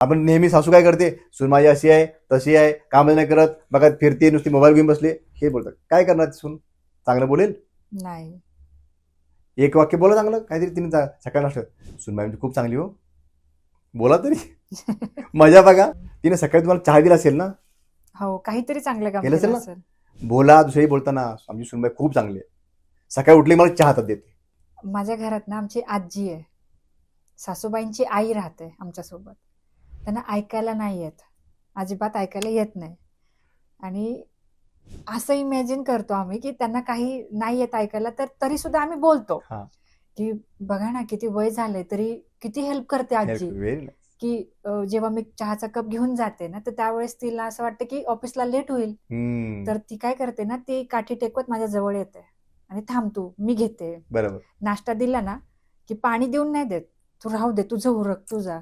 आपण नेहमी सासू काय करते, सून माझी अशी आहे तशी आहे, काम नाही करत, बघा फिरते नुसती मोबाईल घेऊन बसले, हे बोलतात. काय करणार ती सून? चांगलं बोलेल? नाही. एक वाक्य बोला चांगलं काहीतरी. तिने सकाळी नाश्ता, सून माझी खूप चांगली हो, बोला तरी. मजा बघा. तिने सकाळी तुम्हाला चहा दिला असेल ना, हो, काहीतरी चांगलं काम केलं असेल केलं ना? असेल. बोला. दुसरी बोलताना, आमची सुनबाई खूप चांगली आहे, सकाळी उठली मला चहा हातात देते. माझ्या घरात ना आमची आजी आहे, सासूबाईंची आई राहते आमच्यासोबत. त्यांना ऐकायला नाही येत, अजिबात ऐकायला येत नाही. आणि असं इमॅजिन करतो आम्ही की त्यांना काही नाही येत ऐकायला, तर तरी सुद्धा आम्ही बोलतो हा. की बघा ना किती वय झालंय तरी किती हेल्प करते आजी. Very nice. की जेव्हा मी चहाचा कप घेऊन जाते ना, तर त्यावेळेस तिला असं वाटतं की ऑफिसला लेट होईल, तर ती काय करते ना, ती काठी टेकवत माझ्या जवळ येते आणि थांब तू, मी घेते. बरोबर. नाश्ता दिला ना की पाणी देऊन नाही देत, तू राहू दे, तुझं उरक, तू जा.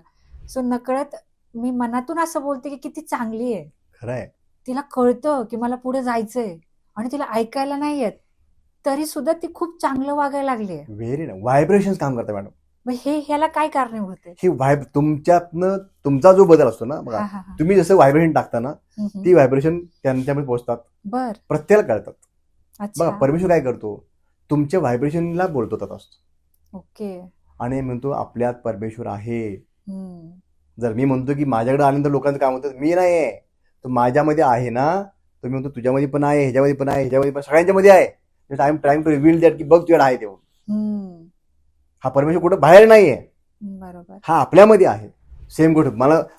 सो नकळत मी मनातून असं बोलते की किती चांगली आहे. खरं आहे. तिला कळतं की मला पुढे जायचंय आणि तिला ऐकायला नाही येत, तरी सुद्धा ती खूप चांगलं वागायला लागली आहे. Very nice. व्हायब्रेशन काम करतात मॅडम. मग ह्याला काय कारणीभूत आहे? ही तुमच्यातनं तुमचा जो बदल असतो ना, बघा, हा हा हा. तुम्ही जसं व्हायब्रेशन टाकता ना, हम्म. ती व्हायब्रेशन त्यांच्यामध्ये पोहोचतात, बर. प्रत्येकाला कळतात. अच्छा. बघा, परमेश्वर काय करतो, तुमच्या व्हायब्रेशनला बोलतो तसं. ओके. आणि म्हणतो आपल्यात परमेश्वर आहे. हम्म. जर मी म्हणतो की माझ्याकडे आल्यानंतर लोकांचं काम होतं, मी नाही आहे, तो माझ्यामध्ये आहे ना. तो मी म्हणतो तुझ्यामध्ये पण आहे, ह्याच्यामध्ये पण आहे, ह्याच्यामध्ये पण, सगळ्यांच्यामध्ये आहे. I am trying to reveal that की बघ तुझ्याकडे आहे तेव्हा. हम्म. हा परमेश्वर कुठं बाहेर नाहीये, बरोबर. हा आपल्यामध्ये आहे. सेम गोष्ट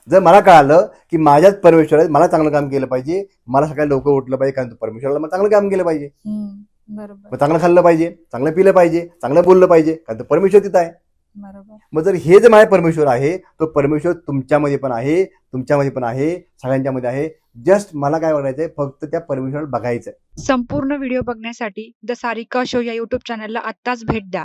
जर मला कळालं की माझ्यात परमेश्वर आहे, मला चांगलं काम केलं पाहिजे, मला सकाळी लवकर उठलं पाहिजे, कारण परमेश्वराला मला चांगलं काम केलं पाहिजे, बरोबर. मग चांगलं खाल्लं पाहिजे, चांगलं पिलं पाहिजे, चांगलं बोललं पाहिजे, कारण परमेश्वर तिथं आहे. बरोबर. मग जर हे जे माझे परमेश्वर आहे, तो परमेश्वर तुमच्यामध्ये पण आहे, तुमच्यामध्ये पण आहे, सगळ्यांच्यामध्ये आहे. जस्ट मला काय करायचंय, फक्त त्या परमेश्वराला बघायचंय. संपूर्ण व्हिडिओ बघण्यासाठी द सारिका शो या यूट्यूब चॅनलला आत्ताच भेट द्या.